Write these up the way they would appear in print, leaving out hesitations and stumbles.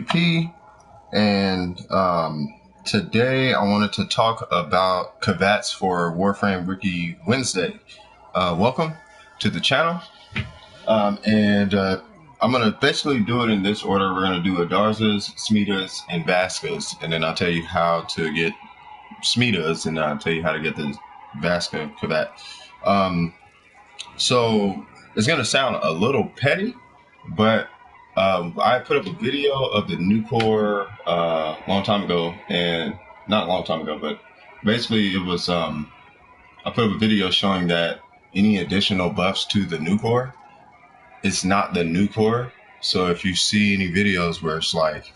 MVP, and today I wanted to talk about Kavats for Warframe Wiki Wednesday. Welcome to the channel, and I'm going to basically do it in this order. We're going to do Adarzas, Smeetas, and Vascas, and then I'll tell you how to get Smeetas, and I'll tell you how to get the Vasca Kavat. So it's going to sound a little petty, but I put up a video of the new core long time ago, and not a long time ago, but basically it was I put up a video showing that any additional buffs to the new core, it's not the new core. So if you see any videos where it's like,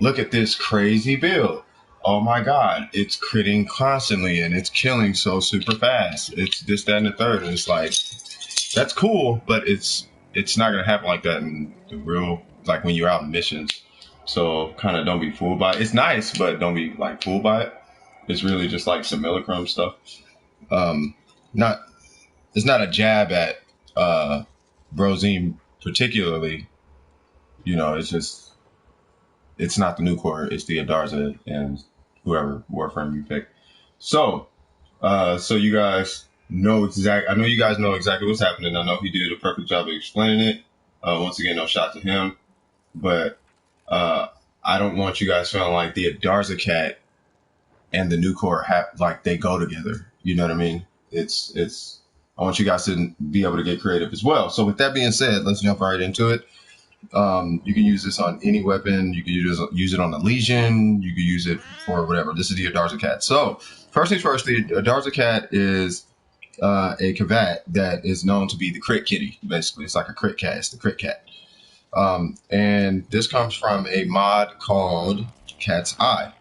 look at this crazy build, oh my god, it's critting constantly and it's killing so super fast, it's this, that, and the third, and it's like, that's cool, but it's not gonna happen like that in the real, like when you're out in missions. So kind of don't be fooled by it. It's nice, but don't be like fooled by it. It's really just like some millichrome stuff. It's not a jab at Brozine particularly. You know, it's just, it's not the new core, it's the Adarza and whoever Warframe you pick. So you guys know I know you guys know exactly what's happening. I know he did a perfect job of explaining it. Once again, no shot to him, but I don't want you guys feeling like the Adarza cat and the new core like they go together. You know what I mean? I want you guys to be able to get creative as well. So with that being said, let's jump right into it. You can use this on any weapon. You can use it on the Legion. You can use it for whatever. This is the Adarza cat. So first things first, the Adarza cat is a Kavat that is known to be the crit kitty. Basically, it's like a crit cat. It's the crit cat. And this comes from a mod called Cat's Eye.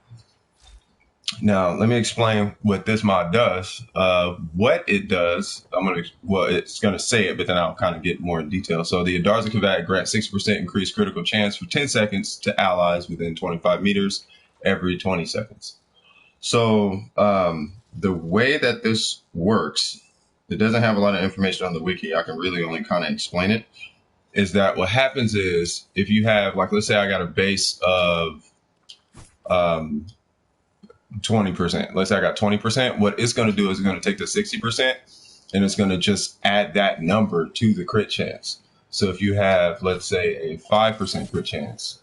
Now, let me explain what this mod does. What it does, it's going to say it, but then I'll kind of get more in detail. So the Adarza Kavat grants 60% increased critical chance for 10 seconds to allies within 25 meters every 20 seconds. So the way that this works, it doesn't have a lot of information on the wiki. I can really only kind of explain it. Is that what happens is if you have, like, let's say I got a base of 20%. Let's say I got 20%. What it's going to do is it's going to take the 60% and it's going to just add that number to the crit chance. So if you have, let's say, a 5% crit chance,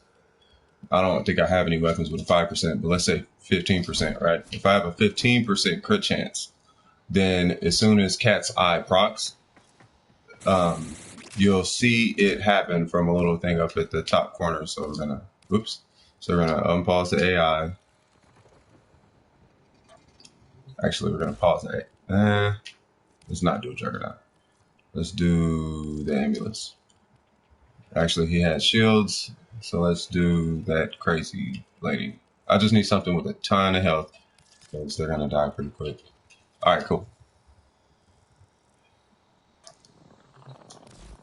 I don't think I have any weapons with a 5%, but let's say 15%, right? If I have a 15% crit chance, then as soon as Cat's Eye procs, you'll see it happen from a little thing up at the top corner. So we're gonna, So we're gonna unpause the AI. Actually, we're gonna pause it. Let's not do a Juggernaut. Let's do the Ambulance. Actually, he has shields, so let's do that crazy lady. I just need something with a ton of health because they're gonna die pretty quick. All right, cool.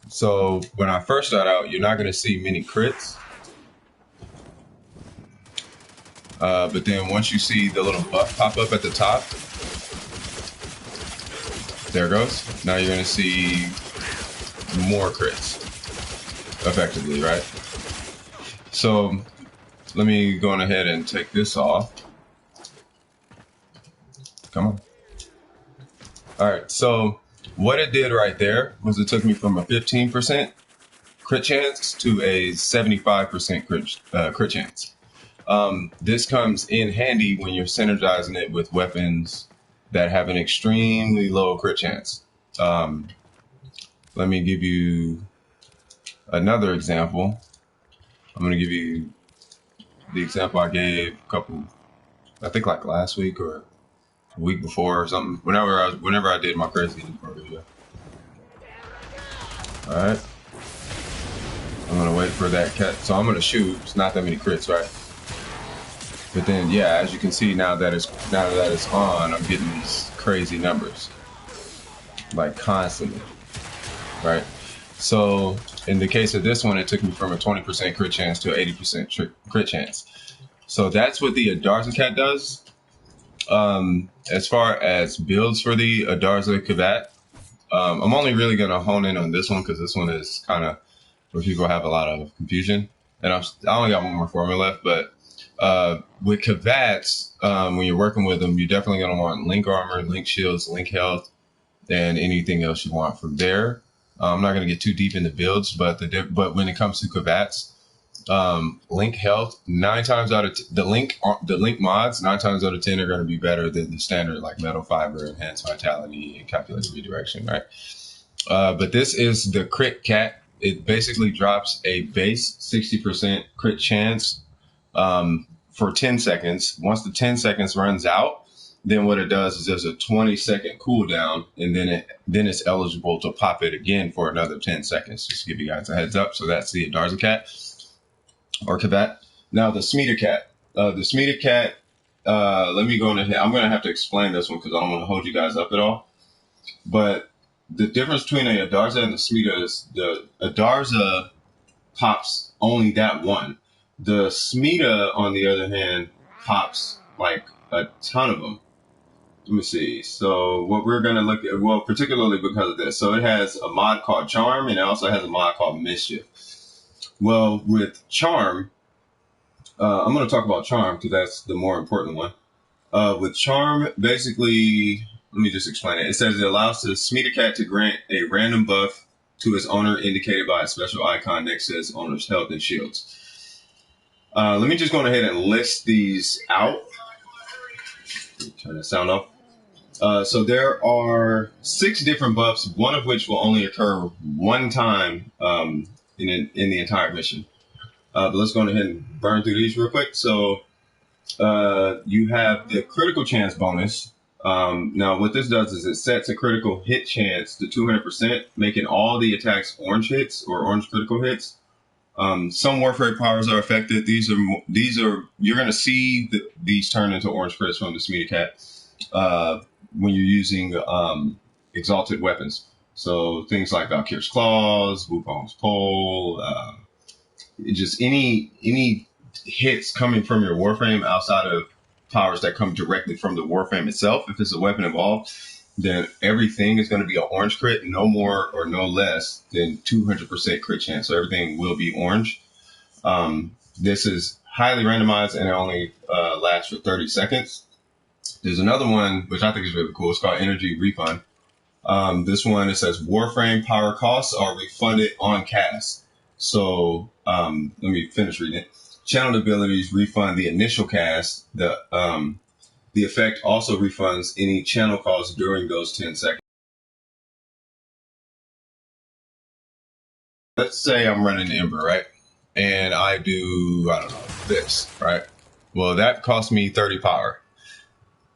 So when I first start out, you're not gonna see many crits. But then once you see the little buff pop up at the top, there it goes. Now you're going to see more crits, effectively, right? So let me go on ahead and take this off. Come on. All right, so what it did right there was it took me from a 15% crit chance to a 75% crit chance. This comes in handy when you're synergizing it with weapons that have an extremely low crit chance. Let me give you another example. I'm going to give you the example I gave I think like last week or a week before or something. Whenever I did my crazy video. All right. I'm going to wait for that cat. So I'm going to shoot. It's not that many crits, right? But then, yeah, as you can see, now that it's on, I'm getting these crazy numbers, like constantly, right? So in the case of this one, it took me from a 20% crit chance to an 80% crit chance. So that's what the Adarza cat does. As far as builds for the Adarza Kavat, I'm only really going to hone in on this one because this one is kind of where people have a lot of confusion. and I only got one more formula left. But with Kavats, when you're working with them, you're definitely going to want link armor, link shields, link health, and anything else you want from there. I'm not going to get too deep into builds, but when it comes to Kavats, link health, 9 times out of the link mods 9 times out of 10 are going to be better than the standard like metal fiber, enhanced vitality, and calculated redirection, right? But this is the crit cat. It basically drops a base 60% crit chance for 10 seconds. Once the 10 seconds runs out, then what it does is there's a 20-second cooldown, and then it's eligible to pop it again for another 10 seconds. Just to give you guys a heads up. So that's the Adarza cat or Kavat. Now the Smeeta cat. Let me go ahead. I'm going to have to explain this one because I don't want to hold you guys up at all. But the difference between a Adarza and the Smeeta is the Adarza pops only that one. The Smeeta, on the other hand, pops like a ton of them. Let me see. So what we're going to look at, well, particularly because of this. So it has a mod called Charm, and it also has a mod called Mischief. Well, with Charm, I'm going to talk about Charm because that's the more important one. With Charm, basically, let me just explain it. It says it allows the Smeeta cat to grant a random buff to its owner indicated by a special icon next to its owner's health and shields. Let me just go ahead and list these out. Turn the sound off. So there are 6 different buffs, one of which will only occur one time in the entire mission. But let's go ahead and burn through these real quick. So you have the critical chance bonus. Now what this does is it sets a critical hit chance to 200%, making all the attacks orange hits or orange critical hits. Some Warframe powers are affected. These are you're going to see these turn into orange crits from the Smeeta cat when you're using exalted weapons. So things like Valkyr's Claws, Wukong's Pole, just any hits coming from your Warframe outside of powers that come directly from the Warframe itself. If it's a weapon involved, then everything is going to be an orange crit, no more or no less than 200% crit chance. So everything will be orange. This is highly randomized and it only lasts for 30 seconds. There's another one, which I think is really cool. It's called Energy Refund. This one, it says Warframe power costs are refunded on cast. So let me finish reading it. Channeled abilities refund the initial cast. The effect also refunds any channel costs during those 10 seconds. Let's say I'm running Ember, right? And I do, I don't know, this, right? Well, that cost me 30 power.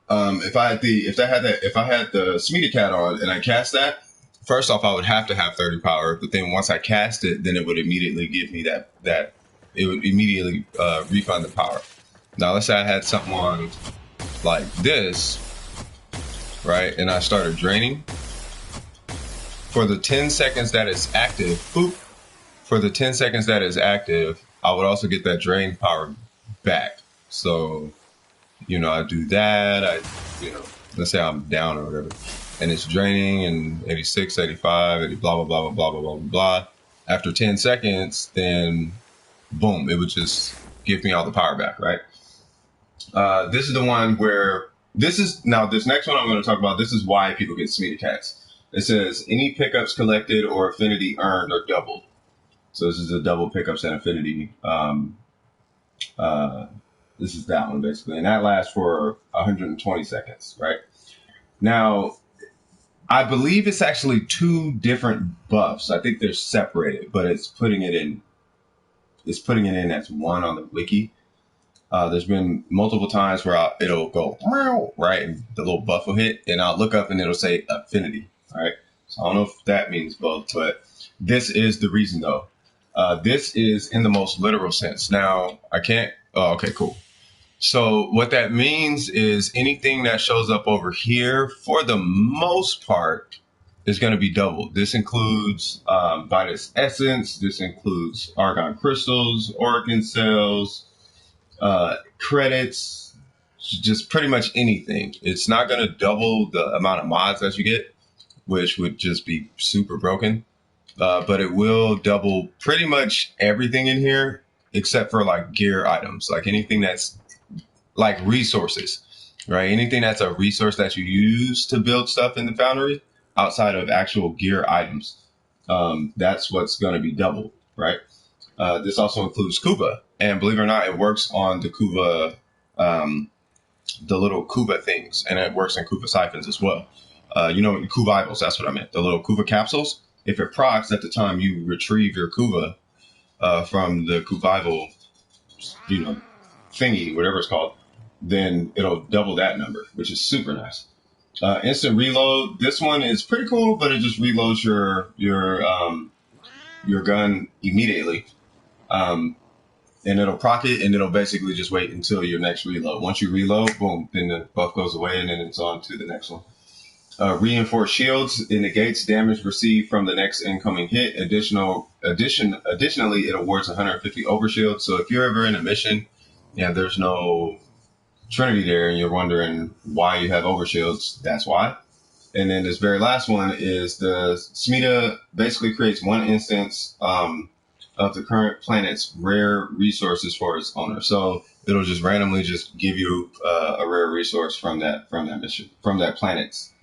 If I had the Smeeta cat on and I cast that, first off, I would have to have 30 power. But then once I cast it, then it would immediately give me that it would immediately refund the power. Now, let's say I had something on like this, right? And I started draining. For the 10 seconds that is active, for the 10 seconds that is active, I would also get that drain power back. So, I do that. Let's say I'm down or whatever, and it's draining and 86, 85, 80, blah, blah, blah, blah, blah, blah, blah, blah. After 10 seconds, then boom, it would just give me all the power back, right? This is the one where this next one I'm going to talk about. This is why people get Smeeta cats. It says any pickups collected or affinity earned are doubled. So this is the double pickups and affinity. This is that one basically, and that lasts for 120 seconds, right? Now, I believe it's actually 2 different buffs. I think they're separated, but it's putting it in as one on the wiki. There's been multiple times where it'll go right, and the little buff will hit, and I'll look up and it'll say affinity. All right, so I don't know if that means both, but this is the reason though. This is in the most literal sense. Now I can't. Oh, okay, cool. So what that means is anything that shows up over here, for the most part, is going to be doubled. This includes Vitus Essence. This includes Argon Crystals, Organ Cells, credits, just pretty much anything. It's not going to double the amount of mods that you get, which would just be super broken. But it will double pretty much everything in here except for like gear items, like anything that's like resources, right? Anything that's a resource that you use to build stuff in the foundry outside of actual gear items. That's what's going to be doubled, right? This also includes Kuba, and believe it or not, it works on the Kuba, the little Kuba things, and it works in Kuba siphons as well. Kuvivals, that's what I meant. The little Kuba capsules. If it procs at the time you retrieve your Kuba from the Kuvival, thingy, whatever it's called, then it'll double that number, which is super nice. Instant reload. This one is pretty cool, but it just reloads your gun immediately. And it'll proc it, and it'll basically just wait until your next reload. Once you reload, boom, then the buff goes away, and then it's on to the next one. Reinforced shields. It negates damage received from the next incoming hit. Additionally, it awards 150 overshield. So if you're ever in a mission, there's no Trinity there, and you're wondering why you have overshields, that's why. And then this very last one is the Smeeta basically creates one instance of the current planet's rare resources for its owner. So it'll just randomly just give you a rare resource from that mission, from that planet's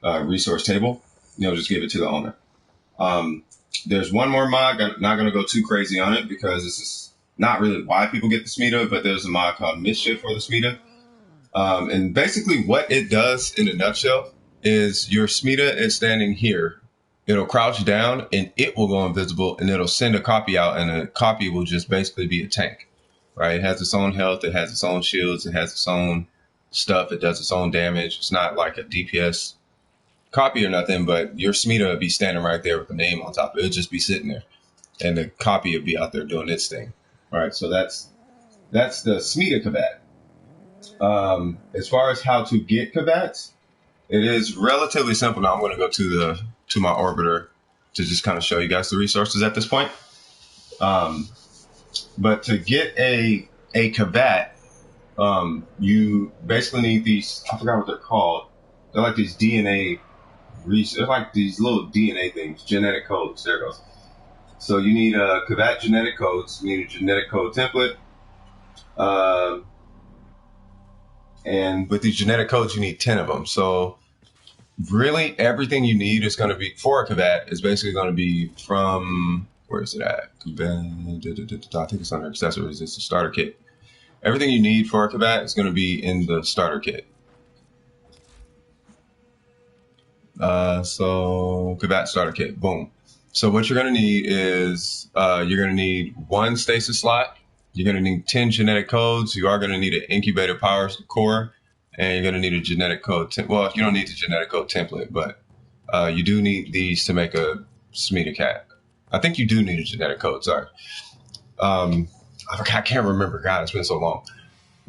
resource table. It'll just give it to the owner. There's one more mod. I'm not going to go too crazy on it because this is not really why people get the Smeeta, but there's a mod called Mischief for the Smeeta. And basically what it does in a nutshell is your Smeeta is standing here. It'll crouch down and it will go invisible, and it'll send a copy out, and a copy will just basically be a tank, right? It has its own health. It has its own shields. It has its own stuff. It does its own damage. It's not like a DPS copy or nothing, but your Smeeta would be standing right there with the name on top. It'll just be sitting there, and the copy would be out there doing its thing. All right, so that's the Smeeta Kavat. As far as how to get Kavats, it is relatively simple. Now I'm going to go to my orbiter to just kind of show you guys the resources at this point. But to get a Kavat, you basically need these. I forgot what they're called. They're like these DNA. They're like these little DNA things, genetic codes. There it goes. So you need Kavat genetic codes. You need a genetic code template. And with these genetic codes, you need 10 of them. So really everything you need is going to be for a Kavat is basically going to be from, where is it at? I think it's under accessories. It's the starter kit. Everything you need for a Kavat is going to be in the starter kit. So Kavat starter kit, boom. So what you're going to need is you're going to need one stasis slot. You're going to need 10 genetic codes. You are going to need an incubator power core, and you're going to need a genetic code. Well, you don't need the genetic code template, but you do need these to make a Smeeta cat. I think you do need a genetic code. Sorry. I can't remember. God, it's been so long.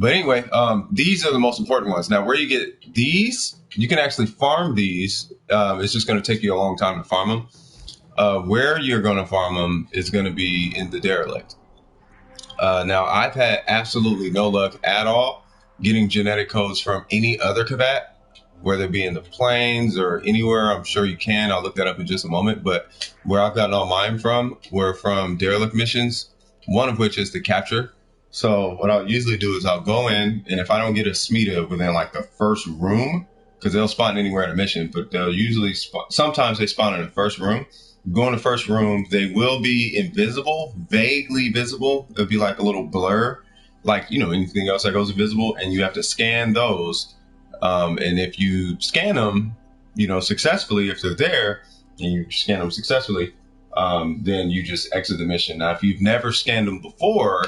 But anyway, these are the most important ones. Now, where you get these, you can actually farm these. It's just going to take you a long time to farm them. Where you're going to farm them is going to be in the derelict. Now, I've had absolutely no luck at all getting genetic codes from any other Kavat, whether it be in the plains or anywhere. I'm sure you can. I'll look that up in just a moment. But where I've gotten all mine from were from derelict missions, one of which is the capture. So what I'll usually do is I'll go in, and if I don't get a Smeeta within like the first room, because they'll spawn anywhere in a mission, but they'll usually sometimes they spawn in the first room. Go in the first room, they will be invisible, vaguely visible. It'll be like a little blur, like, anything else that goes invisible, and you have to scan those. And if you scan them, successfully, if they're there, and you scan them successfully, then you just exit the mission. Now, if you've never scanned them before,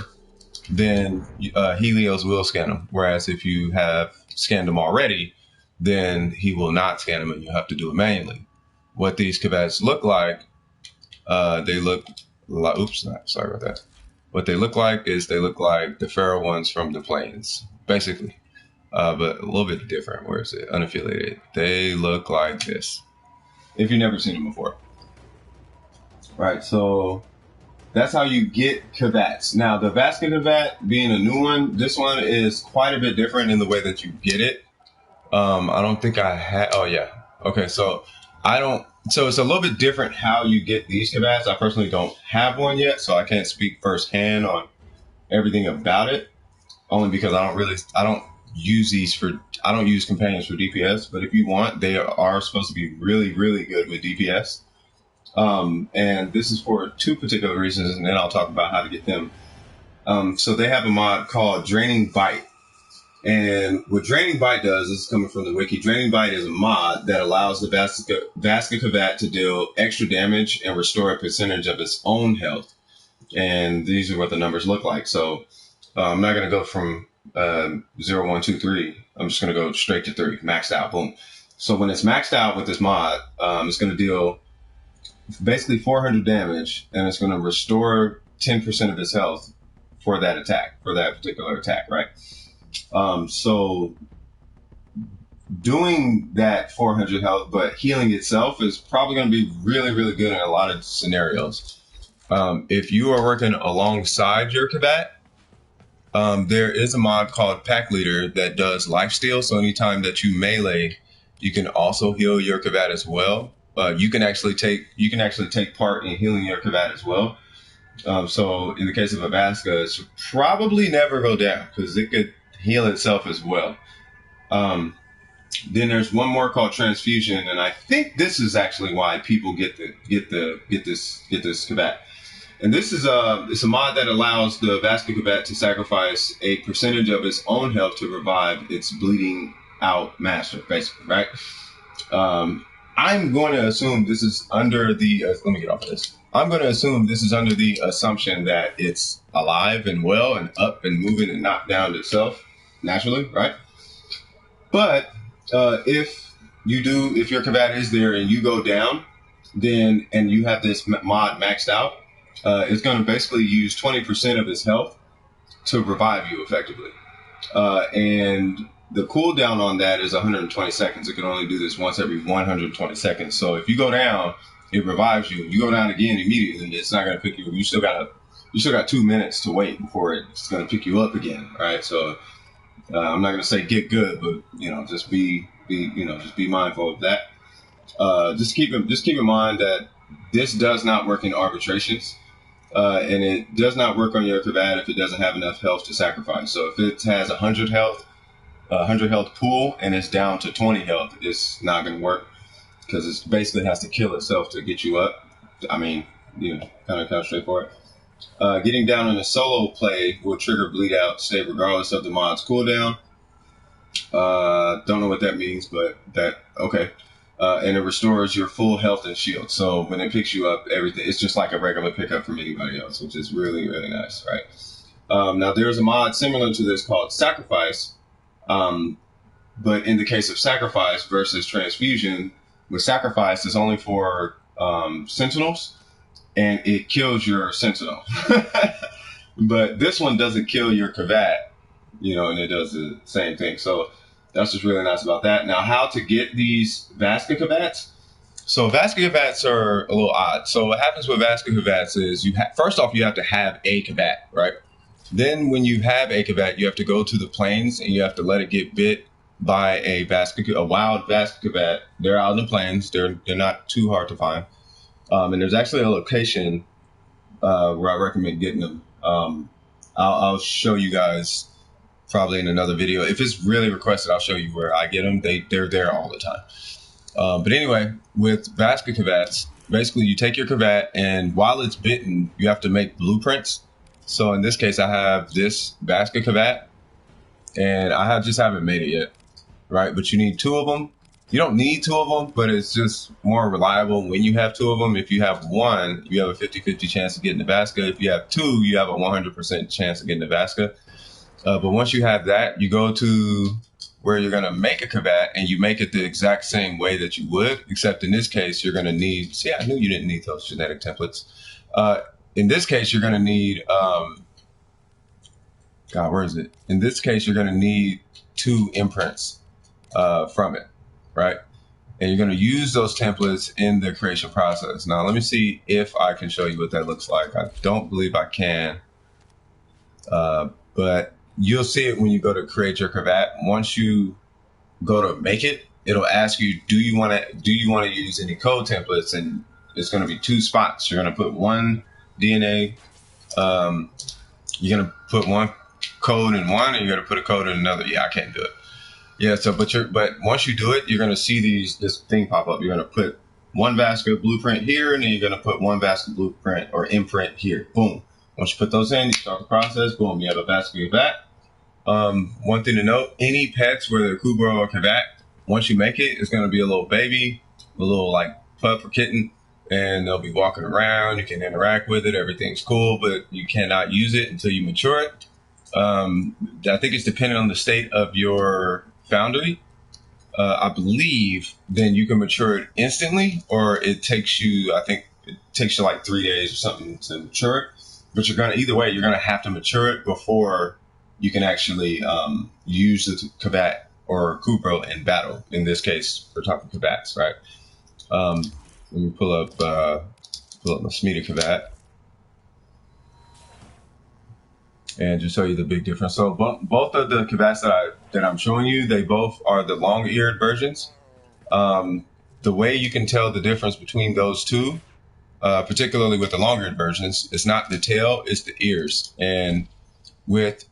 then Helios will scan them. Whereas if you have scanned them already, then he will not scan them, and you have to do it manually. What these Kavats look like, they look like, sorry about that. What they look like is they look like the Pharaoh ones from the plains, basically, but a little bit different. Where is it? Unaffiliated. They look like this, if you've never seen them before. Right, so that's how you get Kavats. Now, the Vasca Kavat being a new one, this one is quite a bit different in the way that you get it. I don't think I had, oh yeah. Okay, so so it's a little bit different how you get these Kavats. I personally don't have one yet, so I can't speak firsthand on everything about it, only because I don't I don't use companions for DPS, but if you want, they are supposed to be really, really good with DPS. And this is for two particular reasons, and then I'll talk about how to get them. So they have a mod called Draining Bite. And what Draining Bite does, this is coming from the wiki, Draining Bite is a mod that allows the Vasca Kavat to deal extra damage and restore a percentage of its own health. And these are what the numbers look like. So I'm not going to go from 0, 1, 2, 3. I'm just going to go straight to 3, maxed out, boom. So when it's maxed out with this mod, it's going to deal basically 400 damage, and it's going to restore 10% of its health for that attack, for that particular attack, right? So doing that 400 health, but healing itself is probably going to be really, really good in a lot of scenarios. If you are working alongside your Kavat, there is a mod called Pack Leader that does lifesteal. So anytime that you melee, you can also heal your Kavat as well. You can actually take part in healing your Kavat as well. So in the case of a Vasca, it should probably never go down because it could heal itself as well. Then there's one more called Transfusion, and I think this is actually why people get this Kavat. And this is it's a mod that allows the Vasca Kavat to sacrifice a percentage of its own health to revive its bleeding out master, basically, right? I'm going to assume this is under the let me get off of this. I'm going to assume this is under the assumption that it's alive and well and up and moving and not down itself naturally, right? But if your Kavat is there and you go down, then and you have this mod maxed out, it's going to basically use 20% of its health to revive you effectively. And the cooldown on that is 120 seconds. It can only do this once every 120 seconds. So if you go down, it revives you. If you go down again immediately, it's not going to pick you up. You still got 2 minutes to wait before it's going to pick you up again, right? So I'm not going to say get good, but just be mindful of that. Just keep in mind that this does not work in arbitrations. And it does not work on your Kavat if it doesn't have enough health to sacrifice. So if it has 100 health pool and it's down to 20 health, it's not going to work because it basically has to kill itself to get you up. I mean, kind of straightforward. Getting down in a solo play will trigger bleed out state regardless of the mod's cooldown. Don't know what that means, but okay. And it restores your full health and shield. So when it picks you up, everything, it's just like a regular pickup from anybody else, which is really, really nice, right? Now there's a mod similar to this called Sacrifice. But in the case of Sacrifice versus Transfusion, with Sacrifice, it's only for Sentinels, and it kills your Sentinel. But this one doesn't kill your Kavat, and it does the same thing. So that's just really nice about that. Now, how to get these Vasca Kavats? So Vasca Kavats are a little odd. So what happens with Vasca Kavats is first off, you have to have a Kavat, right? Then when you have a Kavat, you have to go to the plains and you have to let it get bit by a wild Vasca Kavat. They're out in the plains. They're not too hard to find. And there's actually a location where I recommend getting them. I'll show you guys probably in another video. If it's really requested, I'll show you where I get them. They're there all the time. But anyway, with Vasca Kavats, basically you take your Kavat and while it's bitten, you have to make blueprints. So in this case, I have this Vasca Kavat and I just haven't made it yet, right? But you need 2 of them. You don't need 2 of them, but it's just more reliable when you have 2 of them. If you have 1, you have a 50-50 chance of getting the Vasca. If you have 2, you have a 100% chance of getting the Vasca. But once you have that, you go to where you're going to make a Kavat and you make it the exact same way that you would, except in this case, you're going to need, see, I knew you didn't need those genetic templates. In this case, you're going to need, God, where is it? In this case, you're going to need 2 imprints from it, right? And you're going to use those templates in the creation process. Now, let me see if I can show you what that looks like. I don't believe I can, but you'll see it when you go to create your Kavat. Once you go to make it, it'll ask you, do you want to use any code templates? And it's going to be 2 spots. You're going to put 1 DNA You're gonna put one code in one, and you're gonna put a code in another. Yeah, I can't do it. Yeah, so but once you do it, you're gonna see this thing pop up. You're gonna put one Vasca blueprint here, and then you're gonna put one Vasca blueprint or imprint here. Boom. Once you put those in, you start the process. Boom, you have a Vasca Kavat. One thing to note: any pets, whether Kubro or Kavat, once you make it, it's gonna be a little baby, a little like pup or kitten, and they'll be walking around. You can interact with it. Everything's cool, but you cannot use it until you mature it. I think it's dependent on the state of your foundry. I believe then you can mature it instantly, or it takes you, I think it takes you like 3 days or something to mature it. But either way, you're gonna have to mature it before you can actually use the Kavat or Kubro in battle. In this case, we're talking Kavats, right? Let me pull up my Smeeta Kavat. And just show you the big difference. So both of the Kavats that I'm showing you, they both are the long-eared versions. The way you can tell the difference between those two, particularly with the long-eared versions, it's not the tail, it's the ears. And with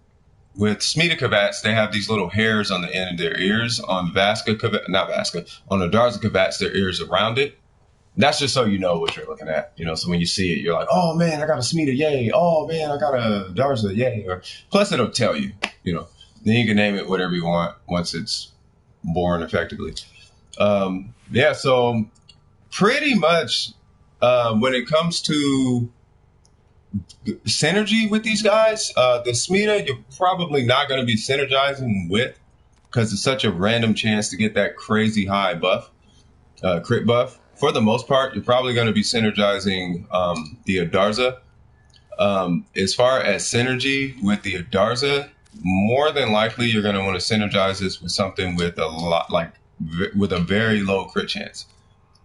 Smeeta Kavats, they have these little hairs on the end of their ears. On Vasca Kavat, not Vasca, on Adarza Kavats, their ears are rounded. That's just so you know what you're looking at, so when you see it, you're like, oh man, I got a Smeeta, yay. Oh man, I got a Adarza, yay. Or plus it'll tell you, then you can name it whatever you want once it's born effectively. Yeah, so pretty much when it comes to synergy with these guys, the Smeeta, you're probably not going to be synergizing with because it's such a random chance to get that crazy high buff, crit buff. For the most part, you're probably going to be synergizing the Adarza. As far as synergy with the Adarza, more than likely you're going to want to synergize this with something with with a very low crit chance,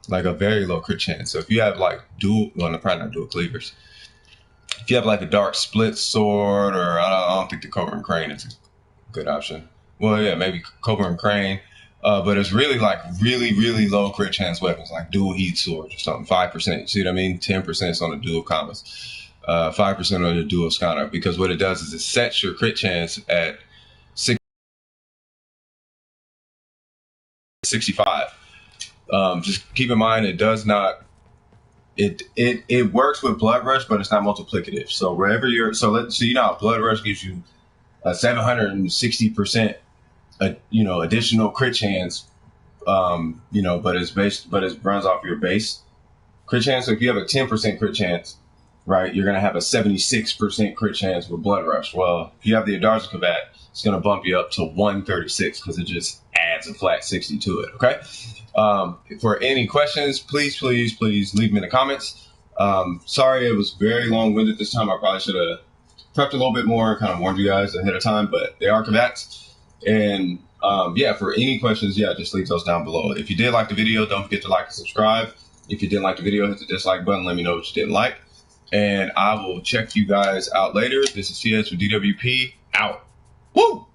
like a very low crit chance. So if you have like probably not dual cleavers. If you have like a dark split sword, or I don't think the Cobra and Crane is a good option. Well, yeah, maybe Cobra and Crane. But it's really like really low crit chance weapons, like dual heat swords or something, 5%. See what I mean? 10% is on the dual combos, 5% on the dual scanner, because what it does is it sets your crit chance at 65. Just keep in mind, it does not. It works with Blood Rush, but it's not multiplicative. So wherever Blood Rush gives you a 760%. Additional crit chance, but it runs off your base crit chance. So if you have a 10% crit chance, right, you're gonna have a 76% crit chance with Blood Rush. Well, if you have the Adarza Kavat, it's gonna bump you up to 136 because it just adds a flat 60 to it. Okay. For any questions, please leave them in the comments. Sorry, it was very long-winded this time. I probably should have prepped a little bit more, kind of warned you guys ahead of time, but they are Kavats. And for any questions, just leave those down below. If you did like the video, don't forget to like and subscribe. If you didn't like the video, hit the dislike button. Let me know what you didn't like. And I will check you guys out later. This is CS with DWP out. Woo!